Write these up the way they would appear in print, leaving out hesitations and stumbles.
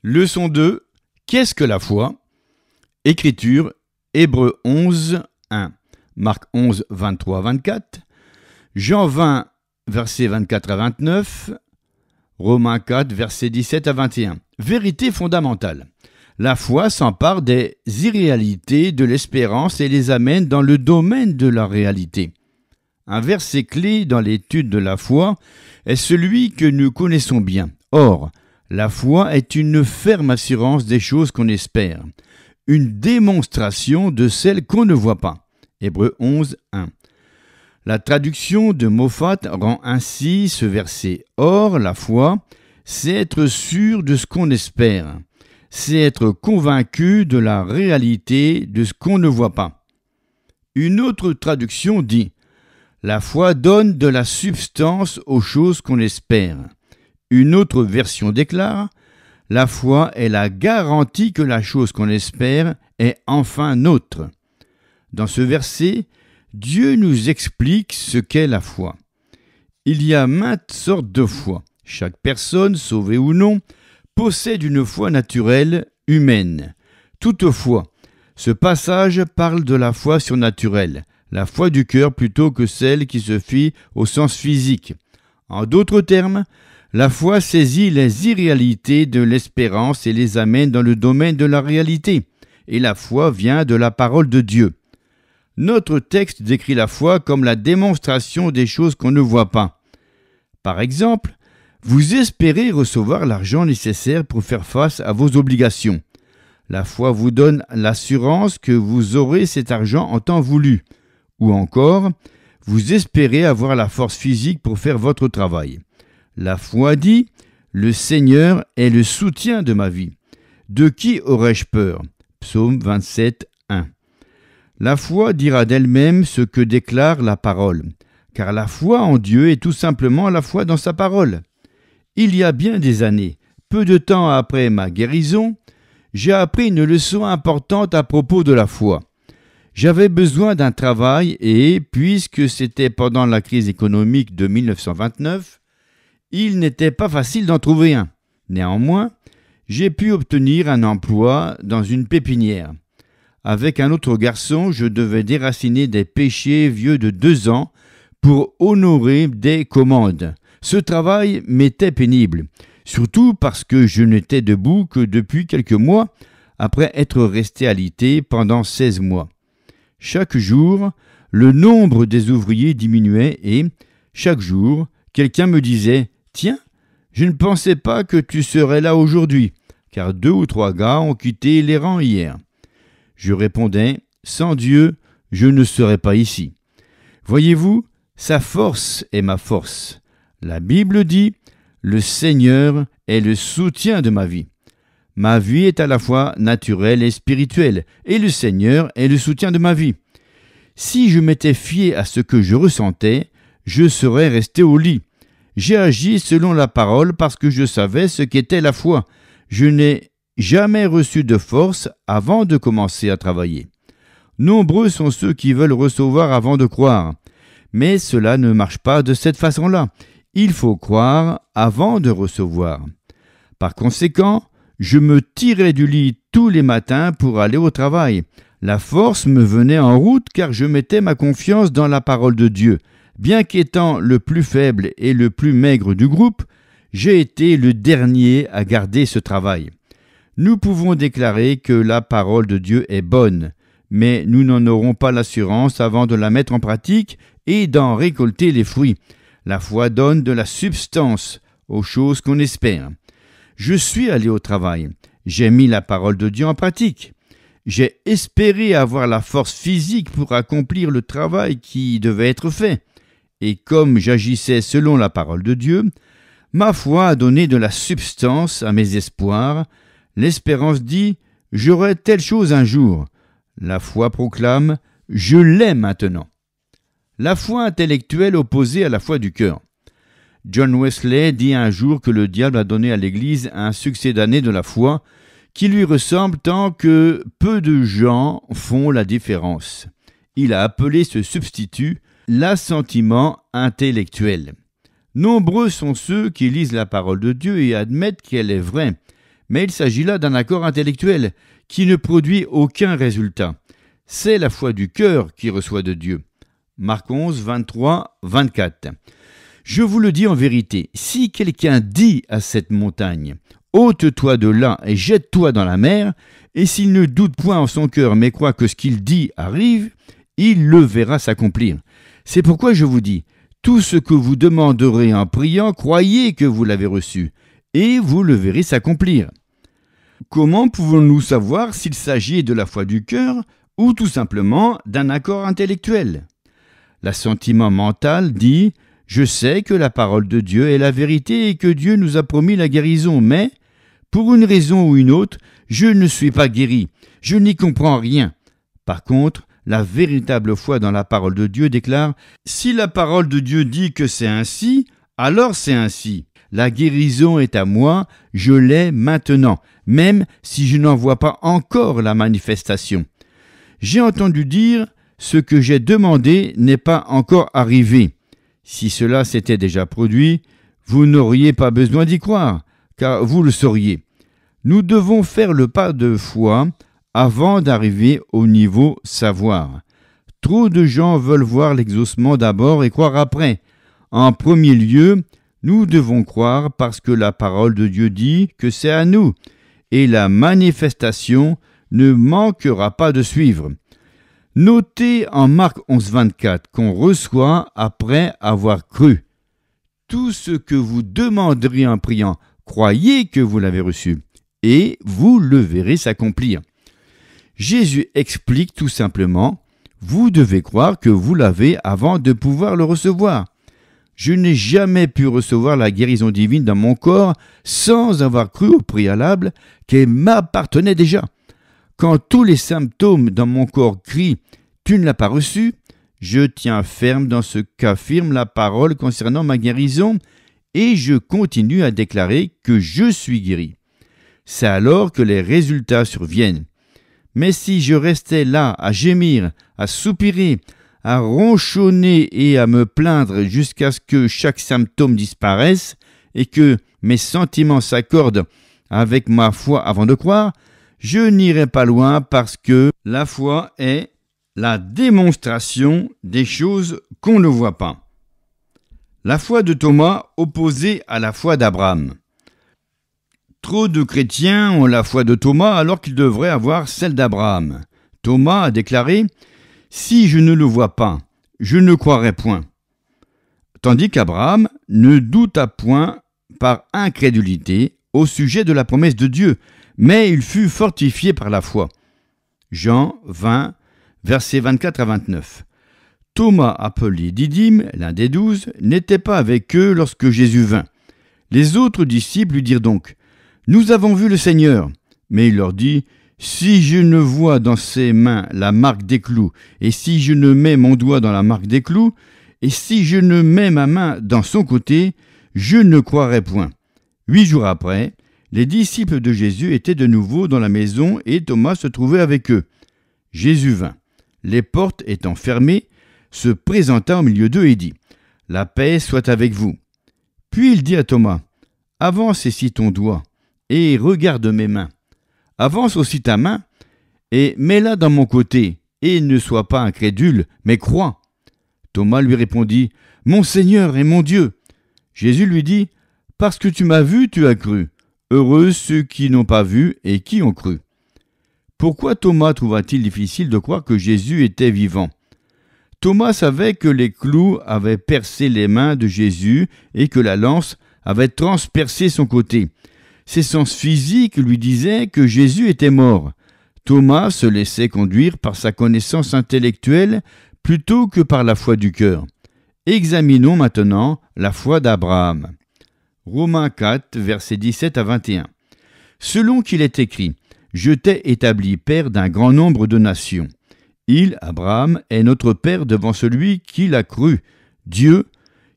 Leçon 2. Qu'est-ce que la foi? Écriture, Hébreux 11, 1, Marc 11, 23 à 24, Jean 20, versets 24 à 29, Romains 4, versets 17 à 21. Vérité fondamentale. La foi s'empare des irréalités de l'espérance et les amène dans le domaine de la réalité. Un verset clé dans l'étude de la foi est celui que nous connaissons bien. Or, la foi est une ferme assurance des choses qu'on espère, une démonstration de celles qu'on ne voit pas. Hébreux 11, 1. La traduction de Moffat rend ainsi ce verset. Or, la foi, c'est être sûr de ce qu'on espère. C'est être convaincu de la réalité de ce qu'on ne voit pas. Une autre traduction dit « La foi donne de la substance aux choses qu'on espère ». Une autre version déclare « La foi est la garantie que la chose qu'on espère est enfin nôtre ». Dans ce verset, Dieu nous explique ce qu'est la foi. Il y a maintes sortes de foi. Chaque personne, sauvée ou non, possède une foi naturelle, humaine. Toutefois, ce passage parle de la foi surnaturelle, la foi du cœur plutôt que celle qui se fie au sens physique. En d'autres termes, la foi saisit les irréalités de l'espérance et les amène dans le domaine de la réalité, et la foi vient de la parole de Dieu. Notre texte décrit la foi comme la démonstration des choses qu'on ne voit pas. Par exemple, vous espérez recevoir l'argent nécessaire pour faire face à vos obligations. La foi vous donne l'assurance que vous aurez cet argent en temps voulu. Ou encore, vous espérez avoir la force physique pour faire votre travail. La foi dit « Le Seigneur est le soutien de ma vie. De qui aurais-je peur » Psaume 27, 1. La foi dira d'elle-même ce que déclare la parole, car la foi en Dieu est tout simplement la foi dans sa parole. Il y a bien des années, peu de temps après ma guérison, j'ai appris une leçon importante à propos de la foi. J'avais besoin d'un travail et, puisque c'était pendant la crise économique de 1929, il n'était pas facile d'en trouver un. Néanmoins, j'ai pu obtenir un emploi dans une pépinière. Avec un autre garçon, je devais déraciner des pêchers vieux de 2 ans pour honorer des commandes. Ce travail m'était pénible, surtout parce que je n'étais debout que depuis quelques mois, après être resté alité pendant 16 mois. Chaque jour, le nombre des ouvriers diminuait et, chaque jour, quelqu'un me disait « Tiens, je ne pensais pas que tu serais là aujourd'hui, car 2 ou 3 gars ont quitté les rangs hier. » Je répondais « Sans Dieu, je ne serais pas ici. » Voyez-vous, sa force est ma force. La Bible dit « Le Seigneur est le soutien de ma vie. » Ma vie est à la fois naturelle et spirituelle, et le Seigneur est le soutien de ma vie. Si je m'étais fié à ce que je ressentais, je serais resté au lit. J'ai agi selon la parole parce que je savais ce qu'était la foi. Je n'ai jamais reçu de force avant de commencer à travailler. Nombreux sont ceux qui veulent recevoir avant de croire. Mais cela ne marche pas de cette façon-là. Il faut croire avant de recevoir. Par conséquent, je me tirais du lit tous les matins pour aller au travail. La force me venait en route car je mettais ma confiance dans la parole de Dieu. Bien qu'étant le plus faible et le plus maigre du groupe, j'ai été le dernier à garder ce travail. Nous pouvons déclarer que la parole de Dieu est bonne, mais nous n'en aurons pas l'assurance avant de la mettre en pratique et d'en récolter les fruits. La foi donne de la substance aux choses qu'on espère. Je suis allé au travail. J'ai mis la parole de Dieu en pratique. J'ai espéré avoir la force physique pour accomplir le travail qui devait être fait. Et comme j'agissais selon la parole de Dieu, ma foi a donné de la substance à mes espoirs. L'espérance dit « J'aurai telle chose un jour ». La foi proclame « Je l'ai maintenant ». La foi intellectuelle opposée à la foi du cœur. John Wesley dit un jour que le diable a donné à l'Église un succès d'année de la foi qui lui ressemble tant que peu de gens font la différence. Il a appelé ce substitut l'assentiment intellectuel. Nombreux sont ceux qui lisent la parole de Dieu et admettent qu'elle est vraie, mais il s'agit là d'un accord intellectuel qui ne produit aucun résultat. C'est la foi du cœur qui reçoit de Dieu. Marc 11, 23, 24. Je vous le dis en vérité, si quelqu'un dit à cette montagne « Ôte-toi de là et jette-toi dans la mer », et s'il ne doute point en son cœur, mais croit que ce qu'il dit arrive, il le verra s'accomplir. C'est pourquoi je vous dis, tout ce que vous demanderez en priant, croyez que vous l'avez reçu, et vous le verrez s'accomplir. Comment pouvons-nous savoir s'il s'agit de la foi du cœur ou tout simplement d'un accord intellectuel? L'assentiment mental dit « Je sais que la parole de Dieu est la vérité et que Dieu nous a promis la guérison, mais, pour une raison ou une autre, je ne suis pas guéri, je n'y comprends rien. » Par contre, la véritable foi dans la parole de Dieu déclare « Si la parole de Dieu dit que c'est ainsi, alors c'est ainsi. La guérison est à moi, je l'ai maintenant, même si je n'en vois pas encore la manifestation. J'ai entendu dire « Ce que j'ai demandé n'est pas encore arrivé. » Si cela s'était déjà produit, vous n'auriez pas besoin d'y croire, car vous le sauriez. Nous devons faire le pas de foi avant d'arriver au niveau savoir. Trop de gens veulent voir l'exaucement d'abord et croire après. En premier lieu, nous devons croire parce que la parole de Dieu dit que c'est à nous, et la manifestation ne manquera pas de suivre. Notez en Marc 11, 24 qu'on reçoit après avoir cru. Tout ce que vous demanderez en priant, croyez que vous l'avez reçu, et vous le verrez s'accomplir. Jésus explique tout simplement, vous devez croire que vous l'avez avant de pouvoir le recevoir. Je n'ai jamais pu recevoir la guérison divine dans mon corps sans avoir cru au préalable qu'elle m'appartenait déjà. Quand tous les symptômes dans mon corps crient « Tu ne l'as pas reçu », je tiens ferme dans ce qu'affirme la parole concernant ma guérison et je continue à déclarer que je suis guéri. C'est alors que les résultats surviennent. Mais si je restais là à gémir, à soupirer, à ronchonner et à me plaindre jusqu'à ce que chaque symptôme disparaisse et que mes sentiments s'accordent avec ma foi avant de croire, je n'irai pas loin parce que la foi est la démonstration des choses qu'on ne voit pas. La foi de Thomas opposée à la foi d'Abraham. Trop de chrétiens ont la foi de Thomas alors qu'ils devraient avoir celle d'Abraham. Thomas a déclaré « Si je ne le vois pas, je ne croirai point ». Tandis qu'Abraham ne douta point par incrédulité au sujet de la promesse de Dieu, mais il fut fortifié par la foi. Jean 20, versets 24 à 29. Thomas, appelé Didyme, l'un des 12, n'était pas avec eux lorsque Jésus vint. Les autres disciples lui dirent donc « Nous avons vu le Seigneur ». Mais il leur dit « Si je ne vois dans ses mains la marque des clous, et si je ne mets mon doigt dans la marque des clous, et si je ne mets ma main dans son côté, je ne croirai point. » 8 jours après, les disciples de Jésus étaient de nouveau dans la maison et Thomas se trouvait avec eux. Jésus vint. Les portes étant fermées, se présenta au milieu d'eux et dit « La paix soit avec vous. » Puis il dit à Thomas « Avance ici ton doigt et regarde mes mains. Avance aussi ta main et mets-la dans mon côté et ne sois pas incrédule, mais crois. » Thomas lui répondit « Mon Seigneur et mon Dieu. » Jésus lui dit « Parce que tu m'as vu, tu as cru. Heureux ceux qui n'ont pas vu et qui ont cru. » Pourquoi Thomas trouva-t-il difficile de croire que Jésus était vivant? Thomas savait que les clous avaient percé les mains de Jésus et que la lance avait transpercé son côté. Ses sens physiques lui disaient que Jésus était mort. Thomas se laissait conduire par sa connaissance intellectuelle plutôt que par la foi du cœur. Examinons maintenant la foi d'Abraham. Romains 4, versets 17 à 21. Selon qu'il est écrit, « Je t'ai établi père d'un grand nombre de nations. » Il, Abraham, est notre père devant celui qui l'a cru, Dieu,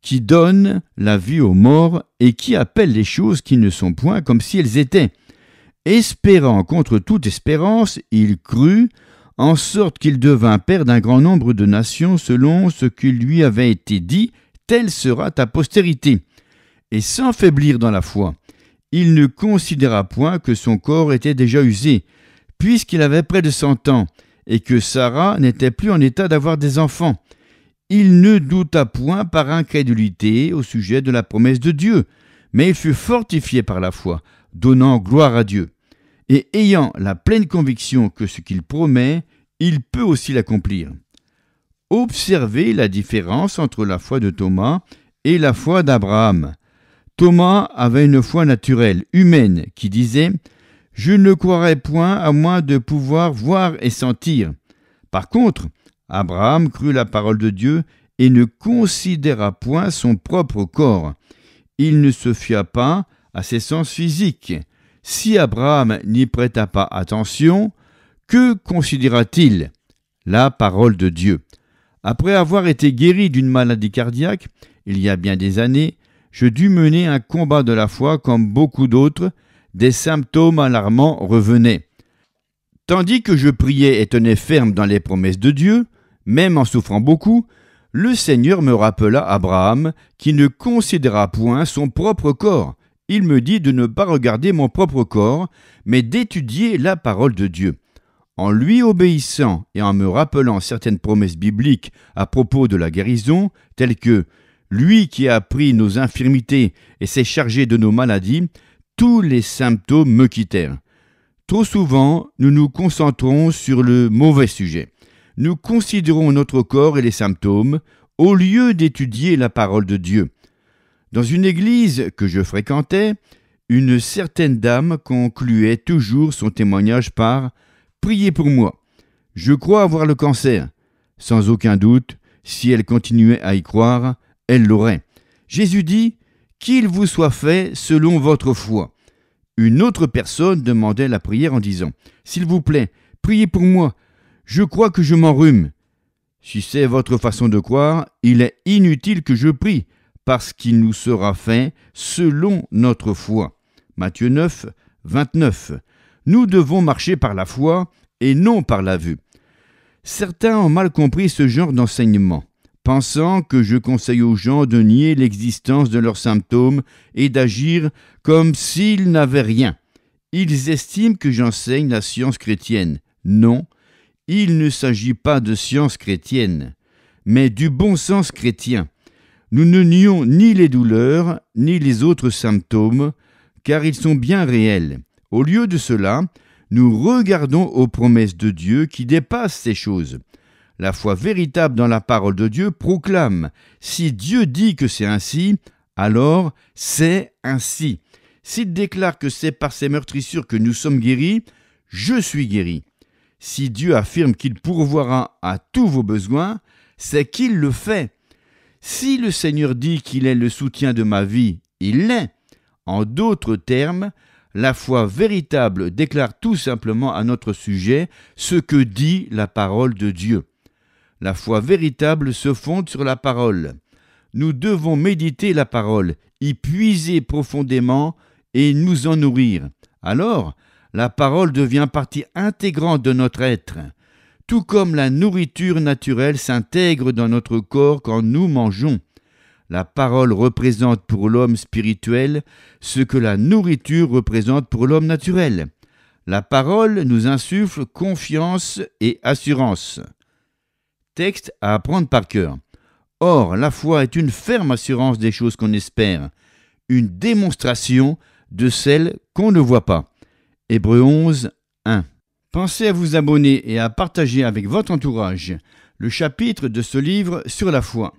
qui donne la vie aux morts et qui appelle les choses qui ne sont point comme si elles étaient. Espérant contre toute espérance, il crut, en sorte qu'il devint père d'un grand nombre de nations selon ce qui lui avait été dit, telle sera ta postérité. Et sans faiblir dans la foi, il ne considéra point que son corps était déjà usé, puisqu'il avait près de 100 ans, et que Sarah n'était plus en état d'avoir des enfants. Il ne douta point par incrédulité au sujet de la promesse de Dieu, mais il fut fortifié par la foi, donnant gloire à Dieu. Et ayant la pleine conviction que ce qu'il promet, il peut aussi l'accomplir. Observez la différence entre la foi de Thomas et la foi d'Abraham. Thomas avait une foi naturelle, humaine, qui disait « Je ne croirai point à moins de pouvoir voir et sentir ». Par contre, Abraham crut la parole de Dieu et ne considéra point son propre corps. Il ne se fia pas à ses sens physiques. Si Abraham n'y prêta pas attention, que considéra-t-il? La parole de Dieu. Après avoir été guéri d'une maladie cardiaque, il y a bien des années, je dus mener un combat de la foi comme beaucoup d'autres, des symptômes alarmants revenaient. Tandis que je priais et tenais ferme dans les promesses de Dieu, même en souffrant beaucoup, le Seigneur me rappela Abraham qui ne considéra point son propre corps. Il me dit de ne pas regarder mon propre corps, mais d'étudier la parole de Dieu. En lui obéissant et en me rappelant certaines promesses bibliques à propos de la guérison, telles que « Lui qui a pris nos infirmités et s'est chargé de nos maladies », tous les symptômes me quittèrent. Trop souvent, nous nous concentrons sur le mauvais sujet. Nous considérons notre corps et les symptômes au lieu d'étudier la parole de Dieu. Dans une église que je fréquentais, une certaine dame concluait toujours son témoignage par « Priez pour moi, je crois avoir le cancer ». Sans aucun doute, si elle continuait à y croire, elle l'aurait. Jésus dit « Qu'il vous soit fait selon votre foi ». Une autre personne demandait la prière en disant « S'il vous plaît, priez pour moi, je crois que je m'enrhume ». Si c'est votre façon de croire, il est inutile que je prie, parce qu'il nous sera fait selon notre foi. Matthieu 9, 29. Nous devons marcher par la foi et non par la vue. Certains ont mal compris ce genre d'enseignement, pensant que je conseille aux gens de nier l'existence de leurs symptômes et d'agir comme s'ils n'avaient rien. Ils estiment que j'enseigne la science chrétienne. Non, il ne s'agit pas de science chrétienne, mais du bon sens chrétien. Nous ne nions ni les douleurs, ni les autres symptômes, car ils sont bien réels. Au lieu de cela, nous regardons aux promesses de Dieu qui dépassent ces choses. La foi véritable dans la parole de Dieu proclame « Si Dieu dit que c'est ainsi, alors c'est ainsi. S'il déclare que c'est par ses meurtrissures que nous sommes guéris, je suis guéri. Si Dieu affirme qu'il pourvoira à tous vos besoins, c'est qu'il le fait. Si le Seigneur dit qu'il est le soutien de ma vie, il l'est. En d'autres termes, la foi véritable déclare tout simplement à notre sujet ce que dit la parole de Dieu. La foi véritable se fonde sur la parole. Nous devons méditer la parole, y puiser profondément et nous en nourrir. Alors, la parole devient partie intégrante de notre être, tout comme la nourriture naturelle s'intègre dans notre corps quand nous mangeons. La parole représente pour l'homme spirituel ce que la nourriture représente pour l'homme naturel. La parole nous insuffle confiance et assurance. Texte à apprendre par cœur. Or, la foi est une ferme assurance des choses qu'on espère, une démonstration de celles qu'on ne voit pas. Hébreux 11, 1. Pensez à vous abonner et à partager avec votre entourage le chapitre de ce livre sur la foi.